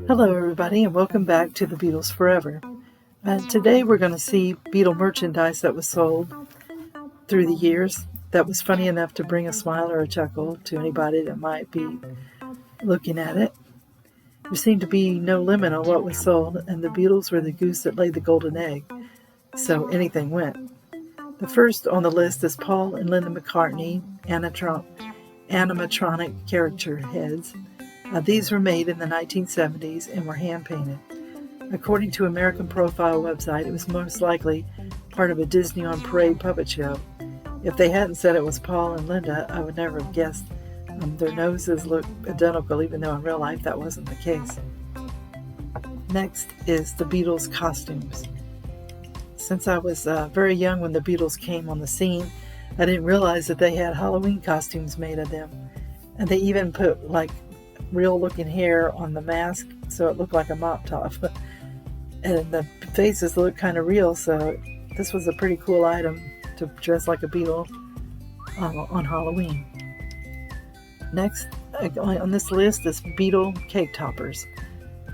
Hello everybody and welcome back to the Beatles Forever. Today we're going to see Beatle merchandise that was sold through the years that was funny enough to bring a smile or a chuckle to anybody that might be looking at it. There seemed to be no limit on what was sold, and the Beatles were the goose that laid the golden egg, so anything went. The first on the list is Paul and Linda McCartney animatronic character heads. These were made in the 1970s and were hand-painted. According to American Profile website, it was most likely part of a Disney on Parade puppet show. If they hadn't said it was Paul and Linda, I would never have guessed. Their noses look identical, even though in real life that wasn't the case. Next is the Beatles Costumes. Since I was very young when the Beatles came on the scene, I didn't realize that they had Halloween costumes made of them. And they even put real looking hair on the mask so it looked like a mop top. And the faces looked kind of real, so this was a pretty cool item to dress like a Beatle on Halloween. Next on this list is Beatle cake toppers.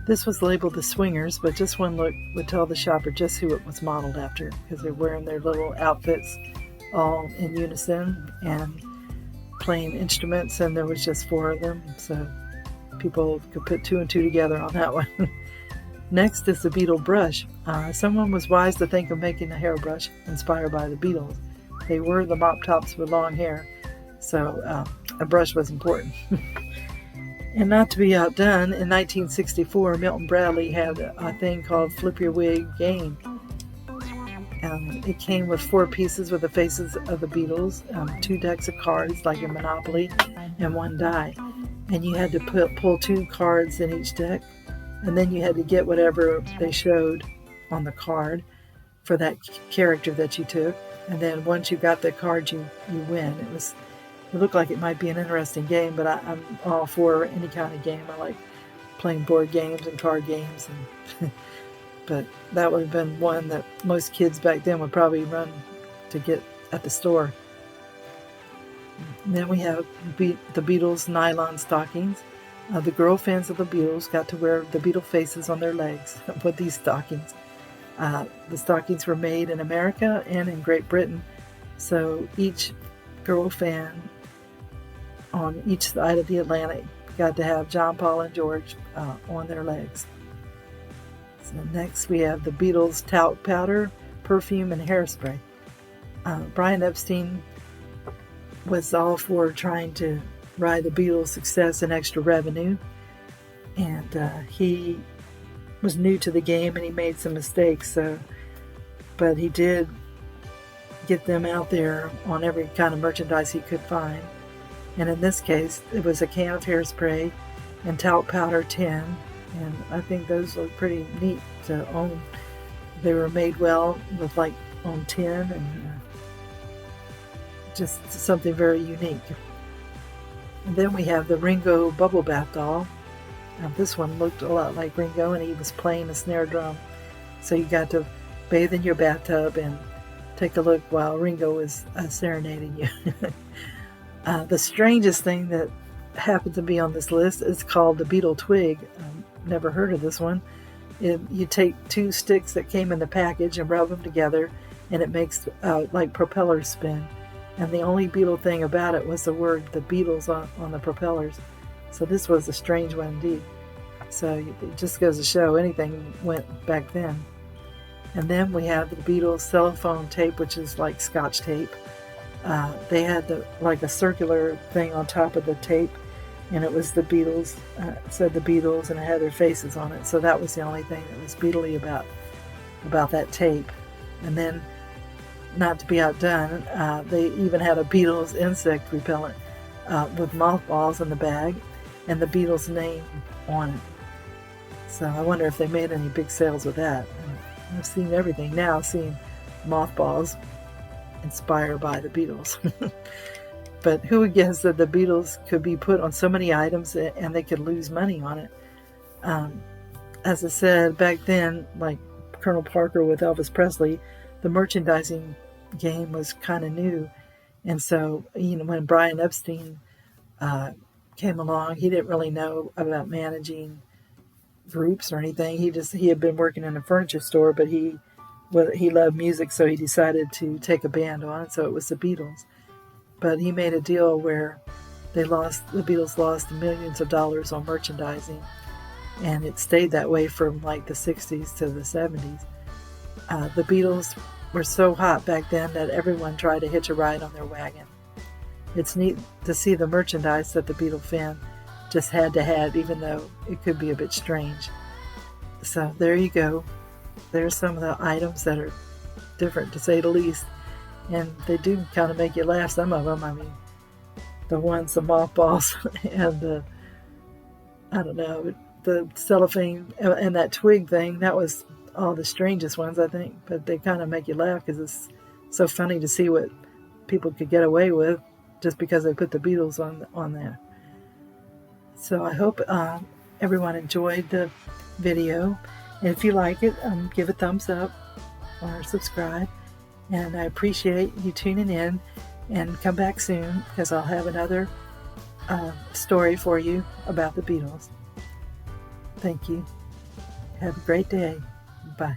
This was labeled the Swingers, but just one look would tell the shopper just who it was modeled after, because they're wearing their little outfits all in unison and playing instruments, and there was just 4 of them, so people could put 2 and 2 together on that one. Next is the Beetle brush. Someone was wise to think of making a hairbrush inspired by the Beatles. They were the mop tops with long hair, so a brush was important. And not to be outdone, in 1964, Milton Bradley had a thing called Flippy Wig Game. It came with 4 pieces with the faces of the Beatles, 2 decks of cards like in Monopoly, and 1 die. And you had to pull 2 cards in each deck, and then you had to get whatever they showed on the card for that character that you took. And then once you got the card, you win. It looked like it might be an interesting game, but I'm all for any kind of game. I like playing board games and card games, but that would have been one that most kids back then would probably run to get at the store. And then we have the Beatles nylon stockings. The girl fans of the Beatles got to wear the Beatle faces on their legs with these stockings. The stockings were made in America and in Great Britain, so each girl fan on each side of the Atlantic got to have John, Paul, and George on their legs. So next we have the Beatles talc powder, perfume, and hairspray. Brian Epstein was all for trying to ride the Beatles' success and extra revenue, and he was new to the game and he made some mistakes, but he did get them out there on every kind of merchandise he could find. And in this case, it was a can of hairspray and talc powder tin, and I think those look pretty neat to own. They were made well with on tin, and just something very unique. And then we have the Ringo bubble bath doll. Now, this one looked a lot like Ringo, and he was playing a snare drum, so you got to bathe in your bathtub and take a look while Ringo is serenading you. The strangest thing that happened to be on this list is called the Beetle twig. Never heard of this one. You take 2 sticks that came in the package and rub them together, and it makes like propellers spin. And the only Beetle thing about it was the word the Beatles on the propellers. So this was a strange one indeed. So it just goes to show anything went back then. And then we have the Beatles cellophane tape, which is like Scotch tape. They had a circular thing on top of the tape, and it was the Beatles. It said the Beatles, and it had their faces on it. So that was the only thing that was Beatle-y about that tape. And then, not to be outdone, they even had a Beatles insect repellent with mothballs in the bag and the Beatles name on it. So I wonder if they made any big sales with that. I've seen everything now, seeing mothballs inspired by the Beatles. But who would guess that the Beatles could be put on so many items and they could lose money on it? As I said, back then, like Colonel Parker with Elvis Presley, the merchandising game was kind of new. And so, when Brian Epstein came along, he didn't really know about managing groups or anything. He had been working in a furniture store, but he loved music, so he decided to take a band on. So it was the Beatles. But he made a deal where the Beatles lost millions of dollars on merchandising, and it stayed that way from like the 60s to the 70s. The Beatles were so hot back then that everyone tried to hitch a ride on their wagon. It's neat to see the merchandise that the Beatle fan just had to have, even though it could be a bit strange. So there you go. There's some of the items that are different, to say the least, and they do kind of make you laugh, some of them. I mean, the mothballs and the cellophane and that twig thing, that was all the strangest ones, I think, but they kind of make you laugh because it's so funny to see what people could get away with just because they put the Beatles on there. So I hope everyone enjoyed the video, and if you like it, give a thumbs up or subscribe, and I appreciate you tuning in, and come back soon because I'll have another story for you about the Beatles. Thank you. Have a great day. Bye.